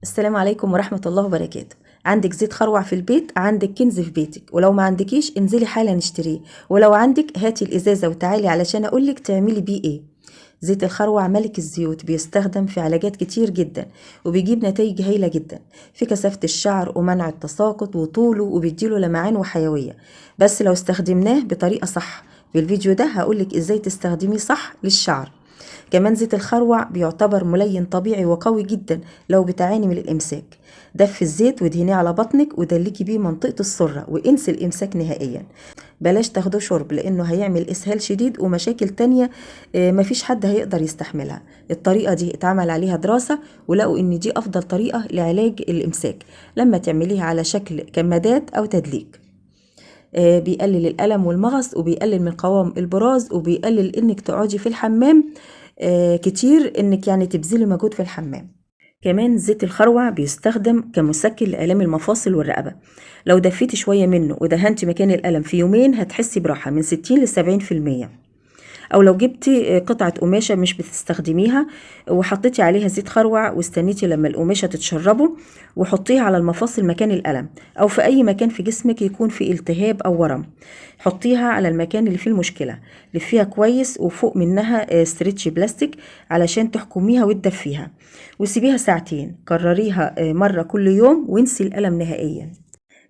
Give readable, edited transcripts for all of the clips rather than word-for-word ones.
السلام عليكم ورحمة الله وبركاته. عندك زيت خروع في البيت، عندك كنز في بيتك، ولو ما عندكيش انزلي حالا اشتريه، ولو عندك هاتي الازازة وتعالي علشان اقولك تعملي بيه ايه. زيت الخروع ملك الزيوت، بيستخدم في علاجات كتير جدا وبيجيب نتائج هايلة جدا في كثافة الشعر ومنع التساقط وطوله، وبيديله لمعان وحيوية، بس لو استخدمناه بطريقة صح. في الفيديو ده هقولك ازاي تستخدميه صح للشعر. كمان زيت الخروع بيعتبر ملين طبيعي وقوي جدا لو بتعاني من الإمساك. دفي الزيت وادهنيه على بطنك ودلكي بيه منطقة السرة وانسي الإمساك نهائيا. بلاش تاخدوه شرب لأنه هيعمل إسهال شديد ومشاكل تانية مفيش حد هيقدر يستحملها. الطريقة دي اتعمل عليها دراسة ولقوا إن دي أفضل طريقة لعلاج الإمساك لما تعمليها على شكل كمادات أو تدليك. بيقلل الألم والمغص وبيقلل من قوام البراز وبيقلل إنك تقعدي في الحمام كتير، إنك يعني تبذلي مجهود في الحمام. كمان زيت الخروع بيستخدم كمسكن لآلام المفاصل والرقبة. لو دفيتي شوية منه ودهنتي مكان الألم في يومين هتحسي براحة من 60 ل 70%. او لو جبتي قطعة قماشة مش بتستخدميها وحطيتي عليها زيت خروع واستنيتي لما القماشة تتشربه وحطيها على المفاصل مكان الألم او في اي مكان في جسمك يكون فيه التهاب او ورم، حطيها على المكان اللي فيه المشكلة، لفيها كويس وفوق منها ستريتش بلاستيك علشان تحكميها وتدفيها وسيبيها ساعتين. كرريها مرة كل يوم وانسي الألم نهائيا.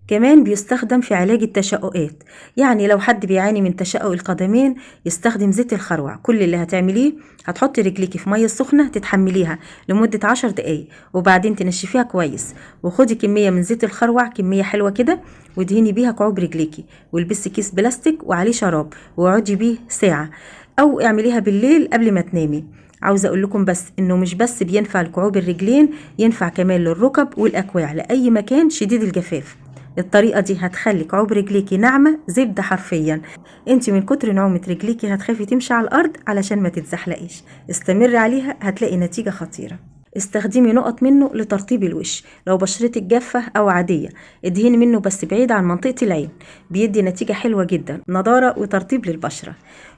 كمان بيستخدم في علاج التشققات، يعني لو حد بيعاني من تشقق القدمين يستخدم زيت الخروع. كل اللي هتعمليه هتحطي رجليكي في مية سخنة تتحمليها لمدة 10 دقايق وبعدين تنشفيها كويس وخدي كمية من زيت الخروع، كمية حلوة كده، وادهني بيها كعوب رجليكي والبسي كيس بلاستيك وعليه شراب واقعدي بيه ساعة، او اعمليها بالليل قبل ما تنامي. عاوزة اقول لكم بس انه مش بس بينفع لكعوب الرجلين، ينفع كمان للركب والاكواع لاي مكان شديد الجفاف. الطريقة دي هتخلي كعوب رجليكي ناعمة زبدة حرفيا. انت من كتر نعومة رجليكي هتخافي تمشي على الارض علشان ما تتزحلقيش. استمري عليها هتلاقي نتيجة خطيرة. استخدمي نقط منه لترطيب الوش لو بشرتك جافة او عادية، ادهني منه بس بعيد عن منطقة العين، بيدي نتيجة حلوة جدا، نضارة وترطيب للبشرة.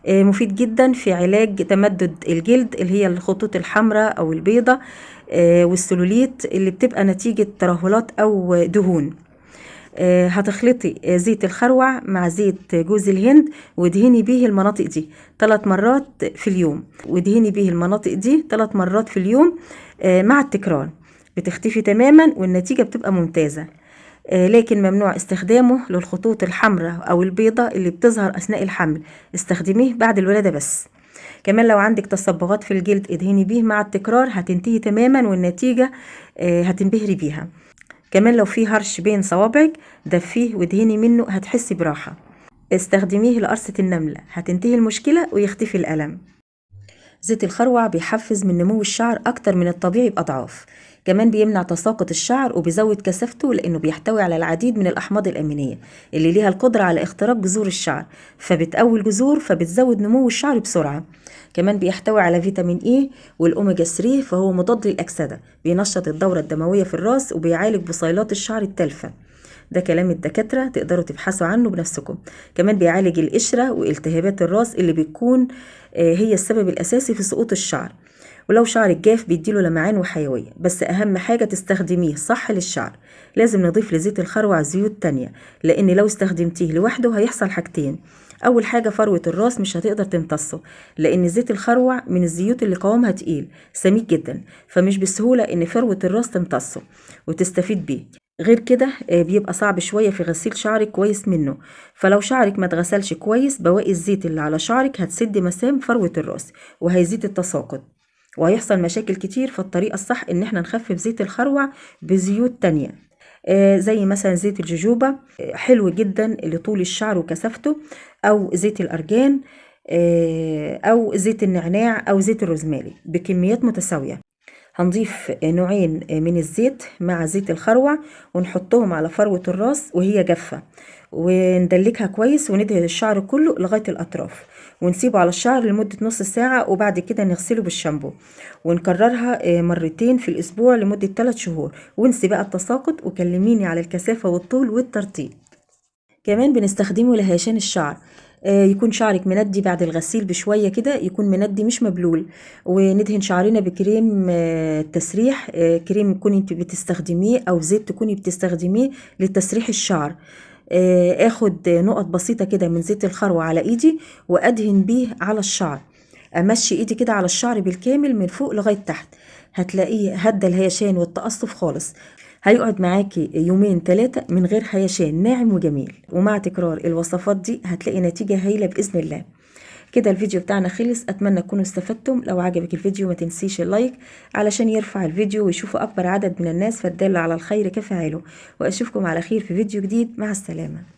مفيد جدا في علاج تمدد الجلد اللي هي الخطوط الحمراء او البيضة والسلوليت اللي بتبقى نتيجة ترهلات او دهون. هتخلطي زيت الخروع مع زيت جوز الهند وادهني بيه المناطق دي 3 مرات في اليوم، وادهني بيه المناطق دي 3 مرات في اليوم مع التكرار بتختفي تماما والنتيجة بتبقى ممتازة. لكن ممنوع استخدامه للخطوط الحمراء أو البيضة اللي بتظهر أثناء الحمل، استخدميه بعد الولادة بس. كمان لو عندك تصبغات في الجلد ادهني بيه مع التكرار هتنتهي تماما والنتيجة هتنبهري بيها. كمان لو في هرش بين صوابعك دفيه وادهني منه هتحسي براحة. استخدميه لقرصة النملة هتنتهي المشكلة ويختفي الألم. زيت الخروع بيحفز من نمو الشعر أكتر من الطبيعي بأضعاف. كمان بيمنع تساقط الشعر وبيزود كثافته لأنه بيحتوي على العديد من الأحماض الأمينية اللي ليها القدرة على اختراق جذور الشعر، فبتقوي الجذور فبتزود نمو الشعر بسرعة. كمان بيحتوي على فيتامين إي والأوميجا 3، فهو مضاد للأكسدة، بينشط الدورة الدموية في الرأس وبيعالج بصيلات الشعر التالفة. ده كلام الدكاترة، تقدروا تبحثوا عنه بنفسكم. كمان بيعالج القشرة والتهابات الراس اللي بتكون هي السبب الأساسي في سقوط الشعر. ولو شعرك جاف بيديله لمعان وحيوية، بس أهم حاجة تستخدميه صح للشعر. لازم نضيف لزيت الخروع زيوت تانية، لأن لو استخدمتيه لوحده هيحصل حاجتين. أول حاجة فروة الراس مش هتقدر تمتصه، لأن زيت الخروع من الزيوت اللي قوامها تقيل سميك جدا، فمش بالسهولة إن فروة الراس تمتصه وتستفيد بيه. غير كده بيبقى صعب شوية في غسيل شعرك كويس منه، فلو شعرك ما اتغسلش كويس بواقي الزيت اللي على شعرك هتسد مسام فروة الراس وهيزيد التساقط وهيحصل مشاكل كتير. فالطريقة الصح ان احنا نخفف زيت الخروع بزيوت تانية زي مثلا زيت الجوجوبا، حلو جدا لطول الشعر وكثافته، او زيت الارجان او زيت النعناع او زيت الروزماري بكميات متساوية. هنضيف نوعين من الزيت مع زيت الخروع ونحطهم على فروة الراس وهي جافة وندلكها كويس وندهن الشعر كله لغاية الأطراف ونسيبه على الشعر لمدة نص ساعة، وبعد كده نغسله بالشامبو ونكررها مرتين في الأسبوع لمدة 3 شهور، وانسي بقى التساقط وكلميني على الكثافة والطول والترطيب. كمان بنستخدمه لهيشان الشعر. يكون شعرك مندي بعد الغسيل بشوية كده، يكون مندي مش مبلول. وندهن شعرنا بكريم تسريح، كريم تكوني انت بتستخدميه او زيت تكوني بتستخدميه لتسريح الشعر. اخد نقط بسيطة كده من زيت الخروع على ايدي وادهن بيه على الشعر، امشي ايدي كده على الشعر بالكامل من فوق لغاية تحت، هتلاقيه هدى الهيشان والتقصف خالص. هيقعد معاكي يومين 3 من غير هيشان، ناعم وجميل. ومع تكرار الوصفات دي هتلاقي نتيجة هايلة بإذن الله. كده الفيديو بتاعنا خلص، اتمنى تكونوا استفدتم. لو عجبك الفيديو ما تنسيش اللايك علشان يرفع الفيديو ويشوفه اكبر عدد من الناس، فالدال على الخير كفاعله. واشوفكم على خير في فيديو جديد، مع السلامة.